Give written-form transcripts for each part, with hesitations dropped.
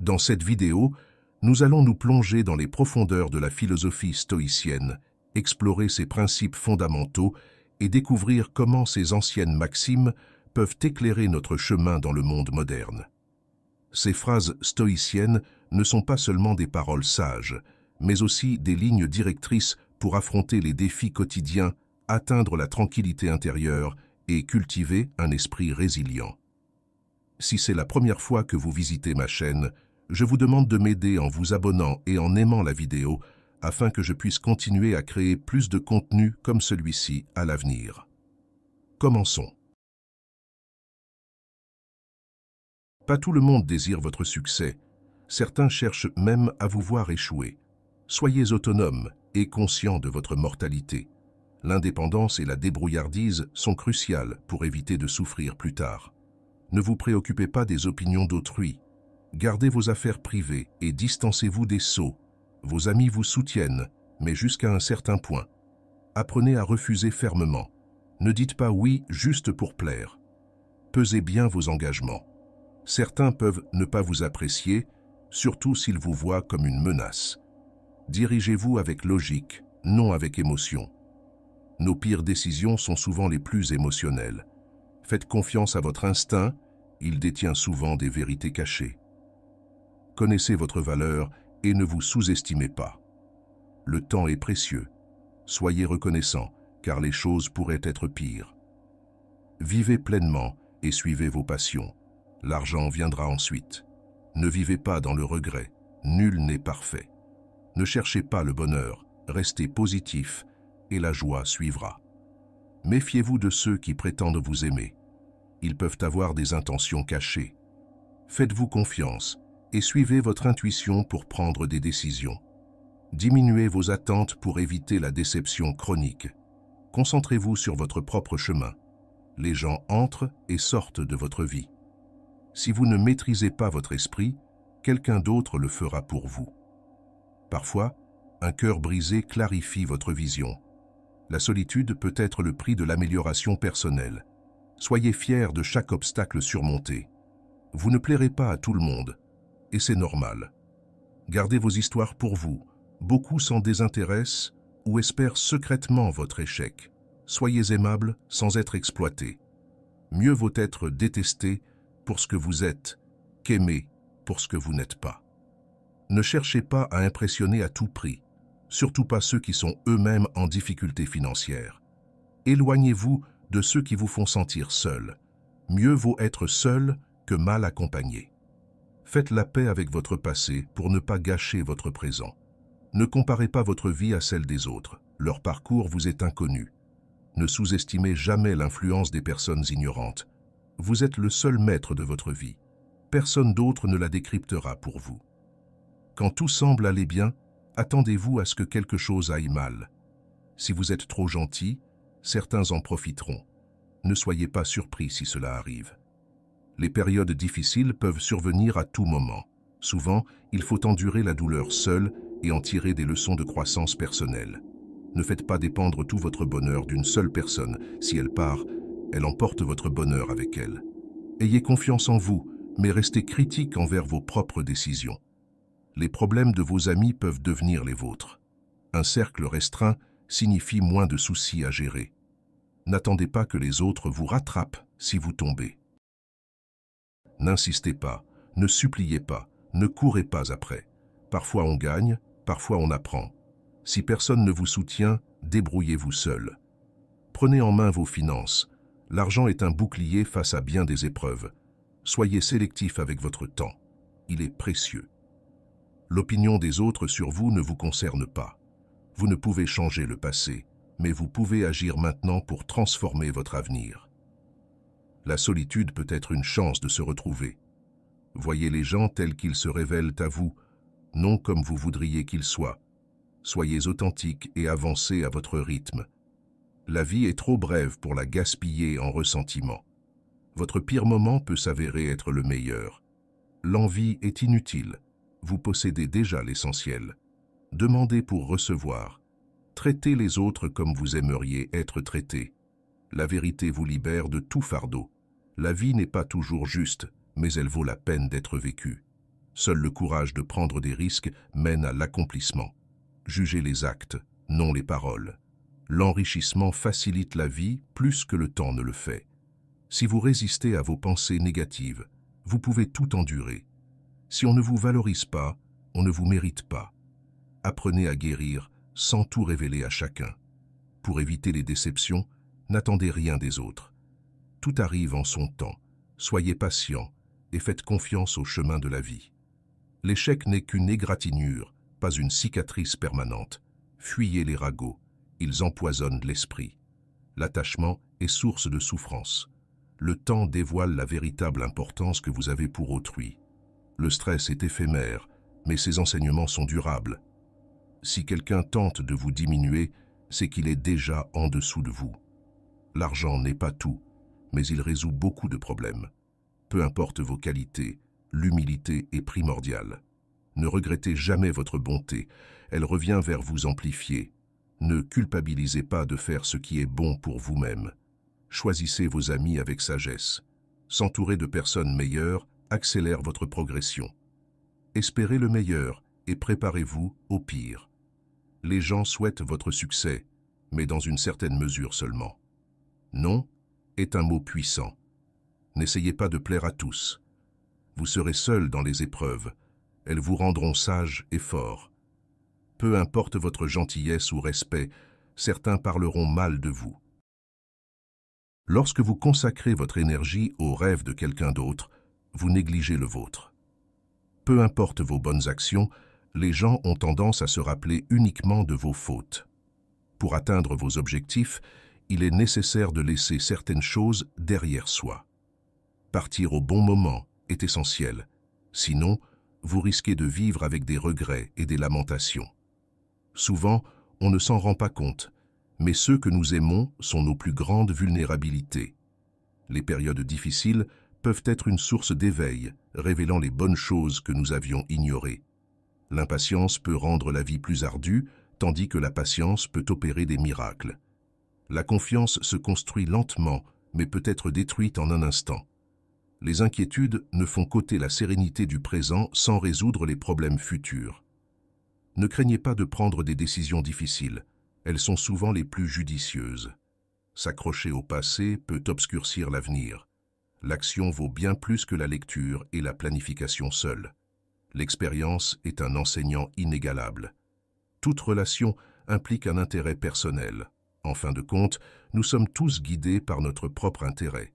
Dans cette vidéo, nous allons nous plonger dans les profondeurs de la philosophie stoïcienne, explorer ses principes fondamentaux et découvrir comment ces anciennes maximes peuvent éclairer notre chemin dans le monde moderne. Ces phrases stoïciennes ne sont pas seulement des paroles sages, mais aussi des lignes directrices pour affronter les défis quotidiens, atteindre la tranquillité intérieure et cultiver un esprit résilient. Si c'est la première fois que vous visitez ma chaîne, je vous demande de m'aider en vous abonnant et en aimant la vidéo afin que je puisse continuer à créer plus de contenu comme celui-ci à l'avenir. Commençons. Pas tout le monde désire votre succès. Certains cherchent même à vous voir échouer. Soyez autonome et conscient de votre mortalité. L'indépendance et la débrouillardise sont cruciales pour éviter de souffrir plus tard. Ne vous préoccupez pas des opinions d'autrui. Gardez vos affaires privées et distancez-vous des sots. Vos amis vous soutiennent, mais jusqu'à un certain point. Apprenez à refuser fermement. Ne dites pas oui juste pour plaire. Pesez bien vos engagements. Certains peuvent ne pas vous apprécier, surtout s'ils vous voient comme une menace. Dirigez-vous avec logique, non avec émotion. Nos pires décisions sont souvent les plus émotionnelles. Faites confiance à votre instinct, il détient souvent des vérités cachées. Connaissez votre valeur et ne vous sous-estimez pas. Le temps est précieux. Soyez reconnaissant, car les choses pourraient être pires. Vivez pleinement et suivez vos passions. L'argent viendra ensuite. Ne vivez pas dans le regret. Nul n'est parfait. Ne cherchez pas le bonheur. Restez positif et la joie suivra. Méfiez-vous de ceux qui prétendent vous aimer. Ils peuvent avoir des intentions cachées. Faites-vous confiance et suivez votre intuition pour prendre des décisions. Diminuez vos attentes pour éviter la déception chronique. Concentrez-vous sur votre propre chemin. Les gens entrent et sortent de votre vie. Si vous ne maîtrisez pas votre esprit, quelqu'un d'autre le fera pour vous. Parfois, un cœur brisé clarifie votre vision. La solitude peut être le prix de l'amélioration personnelle. Soyez fiers de chaque obstacle surmonté. Vous ne plairez pas à tout le monde, et c'est normal. Gardez vos histoires pour vous. Beaucoup s'en désintéressent ou espèrent secrètement votre échec. Soyez aimable sans être exploité. Mieux vaut être détesté pour ce que vous êtes qu'aimer pour ce que vous n'êtes pas. Ne cherchez pas à impressionner à tout prix, surtout pas ceux qui sont eux-mêmes en difficulté financière. Éloignez-vous de ceux qui vous font sentir seul. Mieux vaut être seul que mal accompagné. Faites la paix avec votre passé pour ne pas gâcher votre présent. Ne comparez pas votre vie à celle des autres. Leur parcours vous est inconnu. Ne sous-estimez jamais l'influence des personnes ignorantes. Vous êtes le seul maître de votre vie. Personne d'autre ne la décryptera pour vous. Quand tout semble aller bien, attendez-vous à ce que quelque chose aille mal. Si vous êtes trop gentil, certains en profiteront. Ne soyez pas surpris si cela arrive. Les périodes difficiles peuvent survenir à tout moment. Souvent, il faut endurer la douleur seul et en tirer des leçons de croissance personnelle. Ne faites pas dépendre tout votre bonheur d'une seule personne. Si elle part, elle emporte votre bonheur avec elle. Ayez confiance en vous, mais restez critique envers vos propres décisions. Les problèmes de vos amis peuvent devenir les vôtres. Un cercle restreint signifie moins de soucis à gérer. N'attendez pas que les autres vous rattrapent si vous tombez. N'insistez pas, ne suppliez pas, ne courez pas après. Parfois on gagne, parfois on apprend. Si personne ne vous soutient, débrouillez-vous seul. Prenez en main vos finances. L'argent est un bouclier face à bien des épreuves. Soyez sélectif avec votre temps. Il est précieux. L'opinion des autres sur vous ne vous concerne pas. Vous ne pouvez changer le passé, mais vous pouvez agir maintenant pour transformer votre avenir. La solitude peut être une chance de se retrouver. Voyez les gens tels qu'ils se révèlent à vous, non comme vous voudriez qu'ils soient. Soyez authentique et avancez à votre rythme. La vie est trop brève pour la gaspiller en ressentiment. Votre pire moment peut s'avérer être le meilleur. L'envie est inutile. Vous possédez déjà l'essentiel. Demandez pour recevoir. Traitez les autres comme vous aimeriez être traités. La vérité vous libère de tout fardeau. La vie n'est pas toujours juste, mais elle vaut la peine d'être vécue. Seul le courage de prendre des risques mène à l'accomplissement. Jugez les actes, non les paroles. L'enrichissement facilite la vie plus que le temps ne le fait. Si vous résistez à vos pensées négatives, vous pouvez tout endurer. Si on ne vous valorise pas, on ne vous mérite pas. Apprenez à guérir sans tout révéler à chacun. Pour éviter les déceptions, n'attendez rien des autres. Tout arrive en son temps. Soyez patient et faites confiance au chemin de la vie. L'échec n'est qu'une égratignure, pas une cicatrice permanente. Fuyez les ragots, ils empoisonnent l'esprit. L'attachement est source de souffrance. Le temps dévoile la véritable importance que vous avez pour autrui. Le stress est éphémère, mais ses enseignements sont durables. Si quelqu'un tente de vous diminuer, c'est qu'il est déjà en dessous de vous. L'argent n'est pas tout, mais il résout beaucoup de problèmes. Peu importe vos qualités, l'humilité est primordiale. Ne regrettez jamais votre bonté, elle revient vers vous amplifier. Ne culpabilisez pas de faire ce qui est bon pour vous-même. Choisissez vos amis avec sagesse. S'entourer de personnes meilleures accélère votre progression. Espérez le meilleur et préparez-vous au pire. Les gens souhaitent votre succès, mais dans une certaine mesure seulement. Non est un mot puissant. N'essayez pas de plaire à tous. Vous serez seul dans les épreuves. Elles vous rendront sage et fort. Peu importe votre gentillesse ou respect, certains parleront mal de vous. Lorsque vous consacrez votre énergie aux rêves de quelqu'un d'autre, vous négligez le vôtre. Peu importe vos bonnes actions, les gens ont tendance à se rappeler uniquement de vos fautes. Pour atteindre vos objectifs, il est nécessaire de laisser certaines choses derrière soi. Partir au bon moment est essentiel, sinon vous risquez de vivre avec des regrets et des lamentations. Souvent, on ne s'en rend pas compte, mais ceux que nous aimons sont nos plus grandes vulnérabilités. Les périodes difficiles peuvent être une source d'éveil, révélant les bonnes choses que nous avions ignorées. L'impatience peut rendre la vie plus ardue, tandis que la patience peut opérer des miracles. La confiance se construit lentement, mais peut être détruite en un instant. Les inquiétudes ne font qu'ôter la sérénité du présent sans résoudre les problèmes futurs. Ne craignez pas de prendre des décisions difficiles, elles sont souvent les plus judicieuses. S'accrocher au passé peut obscurcir l'avenir. L'action vaut bien plus que la lecture et la planification seule. L'expérience est un enseignant inégalable. Toute relation implique un intérêt personnel. En fin de compte, nous sommes tous guidés par notre propre intérêt.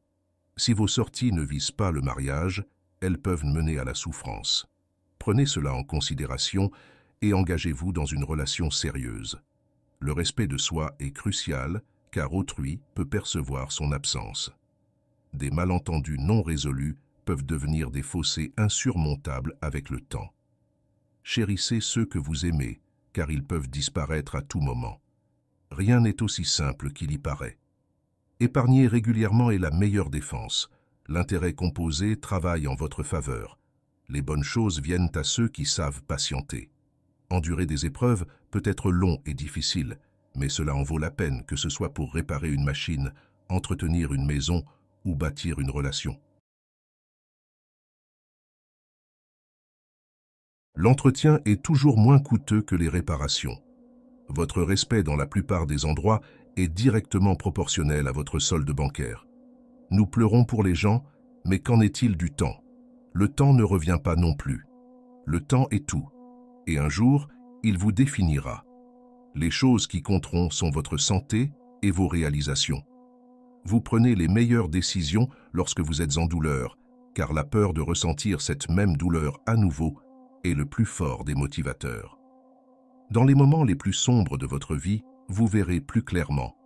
Si vos sorties ne visent pas le mariage, elles peuvent mener à la souffrance. Prenez cela en considération et engagez-vous dans une relation sérieuse. Le respect de soi est crucial, car autrui peut percevoir son absence. Des malentendus non résolus peuvent devenir des fossés insurmontables avec le temps. Chérissez ceux que vous aimez, car ils peuvent disparaître à tout moment. Rien n'est aussi simple qu'il y paraît. Épargner régulièrement est la meilleure défense. L'intérêt composé travaille en votre faveur. Les bonnes choses viennent à ceux qui savent patienter. Endurer des épreuves peut être long et difficile, mais cela en vaut la peine, que ce soit pour réparer une machine, entretenir une maison ou bâtir une relation. L'entretien est toujours moins coûteux que les réparations. Votre respect dans la plupart des endroits est directement proportionnel à votre solde bancaire. Nous pleurons pour les gens, mais qu'en est-il du temps? Le temps ne revient pas non plus. Le temps est tout, et un jour, il vous définira. Les choses qui compteront sont votre santé et vos réalisations. Vous prenez les meilleures décisions lorsque vous êtes en douleur, car la peur de ressentir cette même douleur à nouveau est le plus fort des motivateurs. Dans les moments les plus sombres de votre vie, vous verrez plus clairement.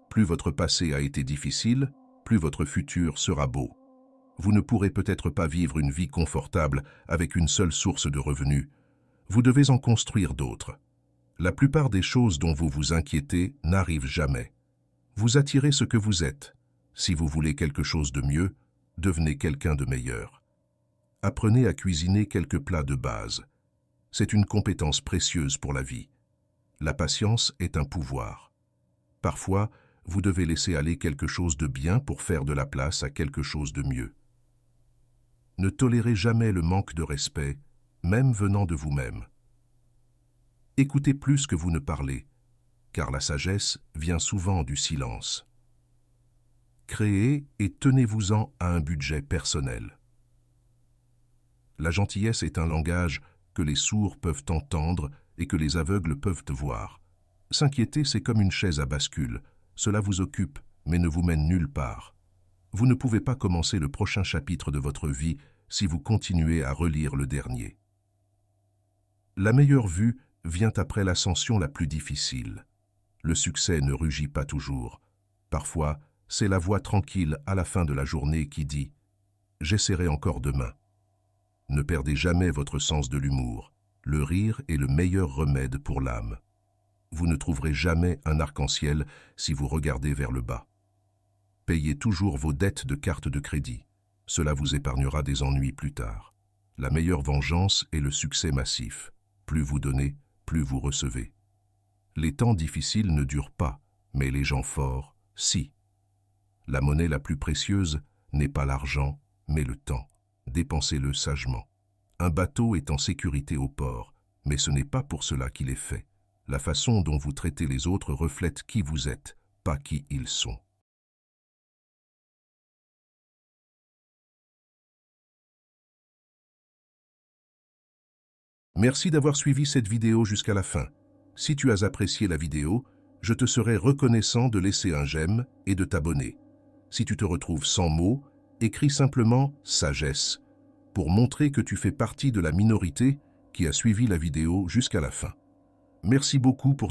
Plus votre passé a été difficile, plus votre futur sera beau. Vous ne pourrez peut-être pas vivre une vie confortable avec une seule source de revenus. Vous devez en construire d'autres. La plupart des choses dont vous vous inquiétez n'arrivent jamais. Vous attirez ce que vous êtes. Si vous voulez quelque chose de mieux, devenez quelqu'un de meilleur. Apprenez à cuisiner quelques plats de base. C'est une compétence précieuse pour la vie. La patience est un pouvoir. Parfois, vous devez laisser aller quelque chose de bien pour faire de la place à quelque chose de mieux. Ne tolérez jamais le manque de respect, même venant de vous-même. Écoutez plus que vous ne parlez, car la sagesse vient souvent du silence. Créez et tenez-vous-en à un budget personnel. La gentillesse est un langage que les sourds peuvent entendre et que les aveugles peuvent voir. S'inquiéter, c'est comme une chaise à bascule. Cela vous occupe, mais ne vous mène nulle part. Vous ne pouvez pas commencer le prochain chapitre de votre vie si vous continuez à relire le dernier. La meilleure vue vient après l'ascension la plus difficile. Le succès ne rugit pas toujours. Parfois, c'est la voix tranquille à la fin de la journée qui dit « J'essaierai encore demain ». Ne perdez jamais votre sens de l'humour. Le rire est le meilleur remède pour l'âme. Vous ne trouverez jamais un arc-en-ciel si vous regardez vers le bas. Payez toujours vos dettes de carte de crédit. Cela vous épargnera des ennuis plus tard. La meilleure vengeance est le succès massif. Plus vous donnez, plus vous recevez. Les temps difficiles ne durent pas, mais les gens forts, si. La monnaie la plus précieuse n'est pas l'argent, mais le temps. Dépensez-le sagement. Un bateau est en sécurité au port, mais ce n'est pas pour cela qu'il est fait. La façon dont vous traitez les autres reflète qui vous êtes, pas qui ils sont. Merci d'avoir suivi cette vidéo jusqu'à la fin. Si tu as apprécié la vidéo, je te serai reconnaissant de laisser un j'aime et de t'abonner. Si tu te retrouves sans mots, écris simplement « sagesse » pour montrer que tu fais partie de la minorité qui a suivi la vidéo jusqu'à la fin. Merci beaucoup pour